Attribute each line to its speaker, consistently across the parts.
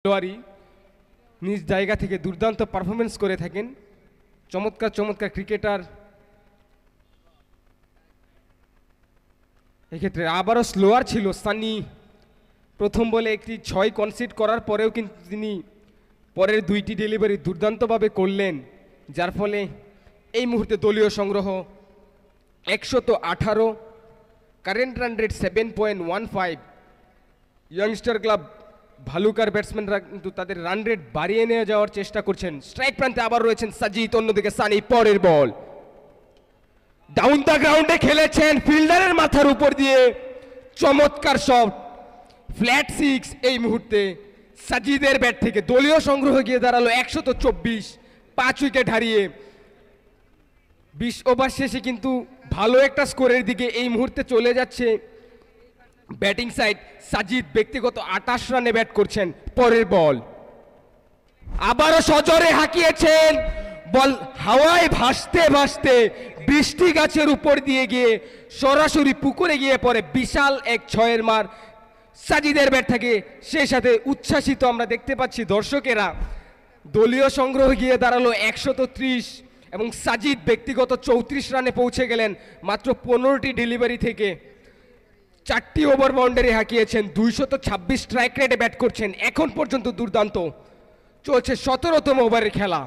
Speaker 1: খেলোয়াড়ই নিজ জায়গা থেকে দুর্দান্ত পারফরমেন্স করে থাকেন। চমৎকার চমৎকার ক্রিকেটার। এক্ষেত্রে আবারও স্লোয়ার ছিল সানি। প্রথম বলে একটি 6 কনসিড করার পরেও কিন্তু তিনি পরের 2টি ডেলিভারি দুর্দান্তভাবে করলেন, যার ফলে এই মুহূর্তে দলীয় সংগ্রহ 118। Current run rate 7.15। Youngster club ভালুকার ব্যাটসম্যানরা কিন্তু তাদের রান রেট বাড়িয়ে নিয়ে যাওয়ার চেষ্টা করছেন। স্ট্রাইক প্রান্তে আবার রয়েছেন সাজিদ, অন্যদিকে সানি। পরের বল ডাউন দ্য গ্রাউন্ডে খেলেছেন ফিল্ডারের মাথার উপর দিয়ে, চমৎকার শট, ফ্ল্যাট 6। এই মুহূর্তে সাজিদের ব্যাট থেকে দলীয় সংগ্রহ গিয়ে দাঁড়ালো 124, 5 উইকেট হারিয়ে। 20 ওভার শেষে কিন্তু ভালো একটা স্কোরের দিকে এই মুহূর্তে চলে যাচ্ছে ব্যাটিং সাইড। সাজিদ ব্যক্তিগত 28 রানে ব্যাট করছেন। পরের বল আবারও সজোরে হাঁকিয়েছেন, বল হাওয়ায় ভাসতে ভাসতে বৃষ্টি গাছের উপর দিয়ে গিয়ে সরাসরি পুকুরে গিয়ে পড়ে। বিশাল এক 6-এর মার সাজিদের ব্যাট থেকে। সেই সাথে উচ্ছ্বাসিত আমরা দেখতে পাচ্ছি দর্শকেরা। দলীয় সংগ্রহ গিয়ে দাঁড়ালো 130 এবং সাজিদ ব্যক্তিগত 34 রানে পৌঁছে গেলেন মাত্র 15টি ডেলিভারি থেকে। 4টি ওভার বাউন্ডারি হাঁকিয়েছেন, 226 স্ট্রাইক রেটে ব্যাট করছেন। এখন পর্যন্ত দুর্দান্ত চলছে 17তম ওভারের খেলা।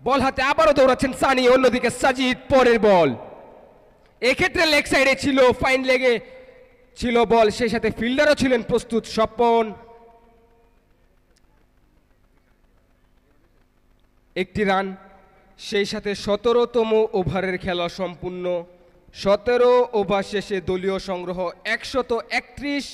Speaker 1: বল হাতে আবারও দৌড়াচ্ছেন সানি, অন্যদিকে সাজিদ। পরের বল এক্ষেত্রে লেগ সাইডে ছিল, ফাইন লেগে ছিল বল, সেই সাথে ফিল্ডারও ছিলেন প্রস্তুত। স্বপন একটি রান, সেই সাথে 17তম ওভারের খেলা সম্পূর্ণ। 17 ওভার শেষে দলীয় সংগ্রহ 131।